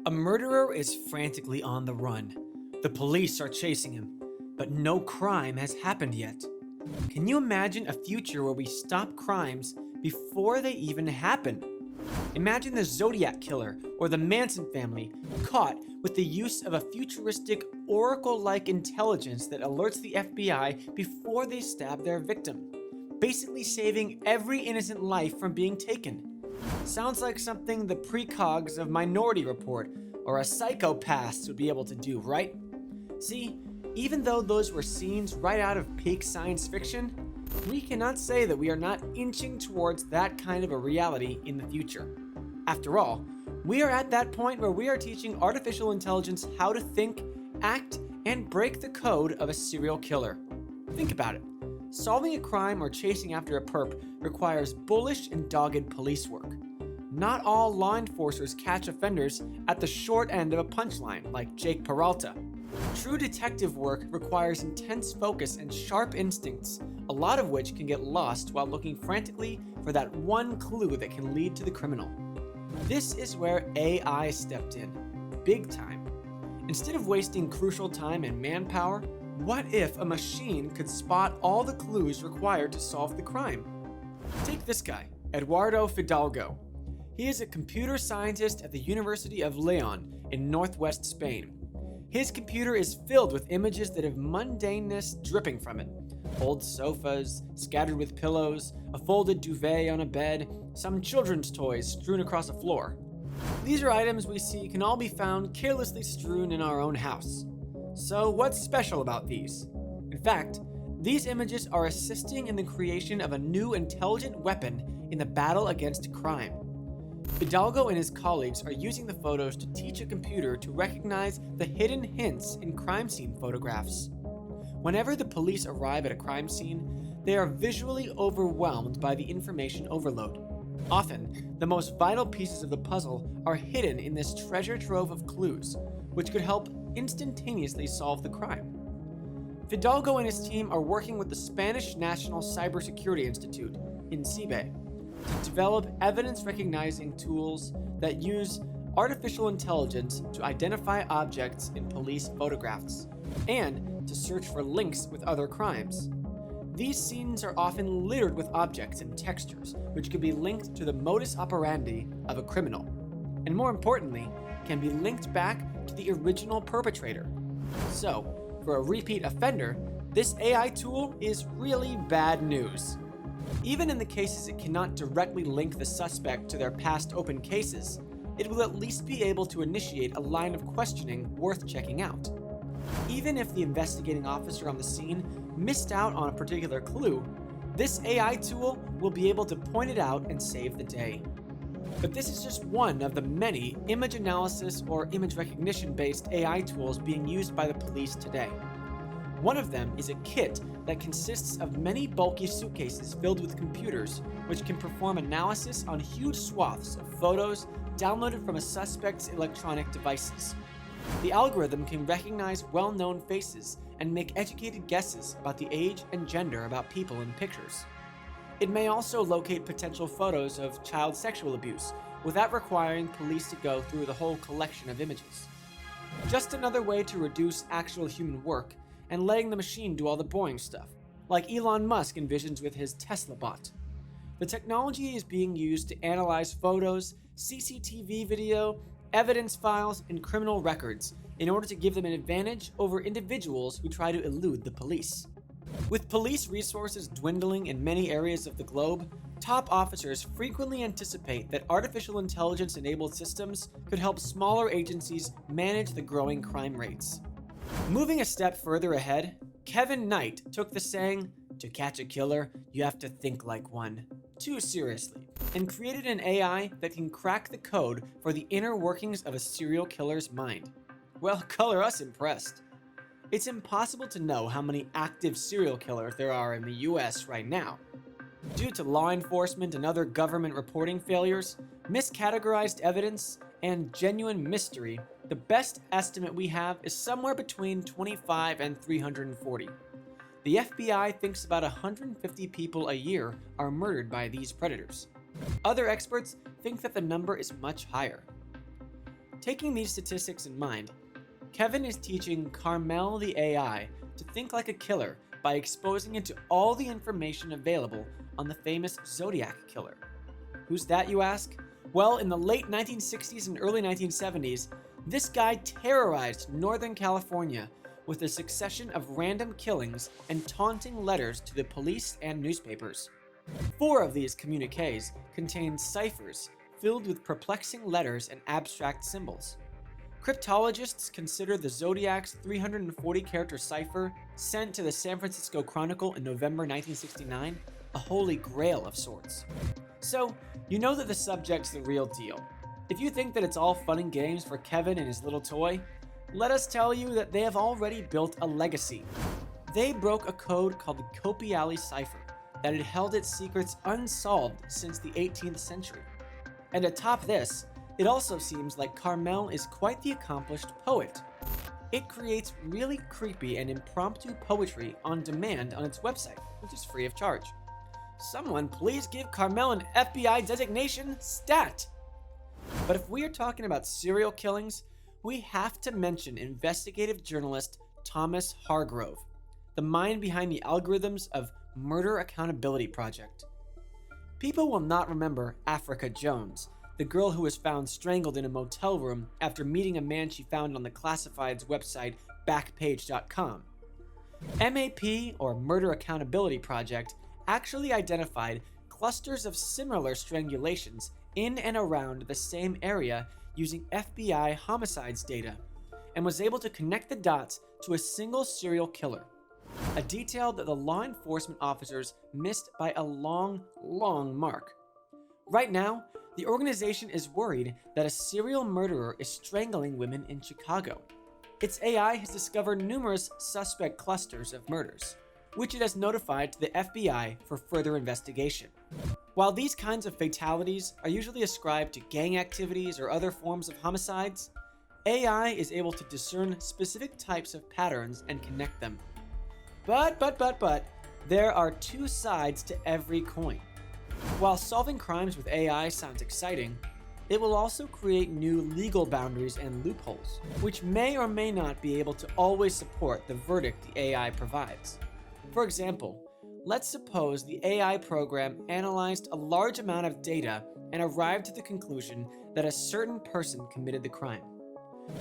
A murderer is frantically on the run. The police are chasing him, but no crime has happened yet. Can you imagine a future where we stop crimes before they even happen? Imagine the Zodiac Killer or the Manson family caught with the use of a futuristic oracle-like intelligence that alerts the FBI before they stab their victim, basically saving every innocent life from being taken. Sounds like something the precogs of Minority Report or a Psychopaths would be able to do, right? See, even though those were scenes right out of peak science fiction, we cannot say that we are not inching towards that kind of a reality in the future. After all, we are at that point where we are teaching artificial intelligence how to think, act, and break the code of a serial killer. Think about it. Solving a crime or chasing after a perp requires bullish and dogged police work. Not all law enforcers catch offenders at the short end of a punchline, like Jake Peralta. True detective work requires intense focus and sharp instincts, a lot of which can get lost while looking frantically for that one clue that can lead to the criminal. This is where AI stepped in, big time. Instead of wasting crucial time and manpower, what if a machine could spot all the clues required to solve the crime? Take this guy, Eduardo Fidalgo. He is a computer scientist at the University of Leon in northwest Spain. His computer is filled with images that have mundaneness dripping from it. Old sofas, scattered with pillows, a folded duvet on a bed, some children's toys strewn across a floor. These are items we see can all be found carelessly strewn in our own house. So what's special about these? In fact, these images are assisting in the creation of a new intelligent weapon in the battle against crime. Fidalgo and his colleagues are using the photos to teach a computer to recognize the hidden hints in crime scene photographs. Whenever the police arrive at a crime scene, they are visually overwhelmed by the information overload. Often, the most vital pieces of the puzzle are hidden in this treasure trove of clues, which could help instantaneously solve the crime. Fidalgo and his team are working with the Spanish National Cybersecurity Institute, INCIBE, to develop evidence-recognizing tools that use artificial intelligence to identify objects in police photographs, and to search for links with other crimes. These scenes are often littered with objects and textures, which can be linked to the modus operandi of a criminal, and more importantly, can be linked back to the original perpetrator. So, for a repeat offender, this AI tool is really bad news. Even in the cases it cannot directly link the suspect to their past open cases, it will at least be able to initiate a line of questioning worth checking out. Even if the investigating officer on the scene missed out on a particular clue, this AI tool will be able to point it out and save the day. But this is just one of the many image analysis or image recognition based AI tools being used by the police today. One of them is a kit that consists of many bulky suitcases filled with computers, which can perform analysis on huge swaths of photos downloaded from a suspect's electronic devices. The algorithm can recognize well-known faces and make educated guesses about the age and gender about people in pictures. It may also locate potential photos of child sexual abuse without requiring police to go through the whole collection of images. Just another way to reduce actual human work and letting the machine do all the boring stuff, like Elon Musk envisions with his Tesla bot. The technology is being used to analyze photos, CCTV video, evidence files, and criminal records in order to give them an advantage over individuals who try to elude the police. With police resources dwindling in many areas of the globe, top officers frequently anticipate that artificial intelligence-enabled systems could help smaller agencies manage the growing crime rates. Moving a step further ahead, Kevin Knight took the saying, "To catch a killer, you have to think like one," too seriously, and created an AI that can crack the code for the inner workings of a serial killer's mind. Well, color us impressed. It's impossible to know how many active serial killers there are in the US right now. Due to law enforcement and other government reporting failures, miscategorized evidence, and genuine mystery, the best estimate we have is somewhere between 25 and 340. The FBI thinks about 150 people a year are murdered by these predators. Other experts think that the number is much higher. Taking these statistics in mind, Kevin is teaching Carmel the AI to think like a killer by exposing it to all the information available on the famous Zodiac killer. Who's that, you ask? Well, in the late 1960s and early 1970s, this guy terrorized Northern California with a succession of random killings and taunting letters to the police and newspapers. 4 of these communiques contained ciphers filled with perplexing letters and abstract symbols. Cryptologists consider the Zodiac's 340-character cipher sent to the San Francisco Chronicle in November 1969 a holy grail of sorts. So, you know that the subject's the real deal. If you think that it's all fun and games for Kevin and his little toy, let us tell you that they have already built a legacy. They broke a code called the Copiali cipher that had held its secrets unsolved since the 18th century. And atop this, it also seems like Carmel is quite the accomplished poet. It creates really creepy and impromptu poetry on demand on its website, which is free of charge. Someone please give Carmel an FBI designation stat! But if we are talking about serial killings, we have to mention investigative journalist Thomas Hargrove, the mind behind the algorithms of Murder Accountability Project. People will not remember Africa Jones, the girl who was found strangled in a motel room after meeting a man she found on the classifieds website Backpage.com. MAP, or Murder Accountability Project, actually identified clusters of similar strangulations in and around the same area using FBI homicides data, and was able to connect the dots to a single serial killer, a detail that the law enforcement officers missed by a long, long mark. Right now, the organization is worried that a serial murderer is strangling women in Chicago. Its AI has discovered numerous suspect clusters of murders, which it has notified to the FBI for further investigation. While these kinds of fatalities are usually ascribed to gang activities or other forms of homicides, AI is able to discern specific types of patterns and connect them. But, there are 2 sides to every coin. While solving crimes with AI sounds exciting, it will also create new legal boundaries and loopholes, which may or may not be able to always support the verdict the AI provides. For example, let's suppose the AI program analyzed a large amount of data and arrived to the conclusion that a certain person committed the crime.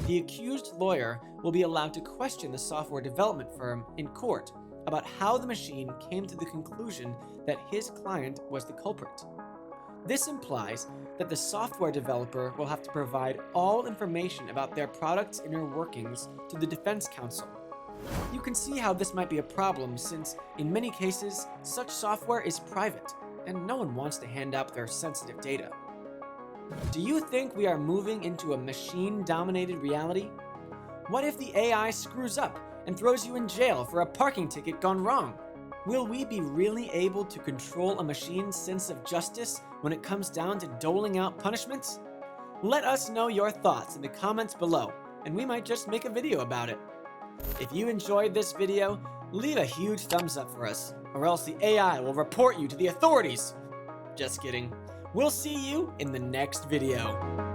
The accused lawyer will be allowed to question the software development firm in court about how the machine came to the conclusion that his client was the culprit. This implies that the software developer will have to provide all information about their product's inner workings to the defense counsel. You can see how this might be a problem since, in many cases, such software is private, and no one wants to hand out their sensitive data. Do you think we are moving into a machine-dominated reality? What if the AI screws up and throws you in jail for a parking ticket gone wrong? Will we be really able to control a machine's sense of justice when it comes down to doling out punishments? Let us know your thoughts in the comments below, and we might just make a video about it. If you enjoyed this video, leave a huge thumbs up for us, or else the AI will report you to the authorities. Just kidding. We'll see you in the next video.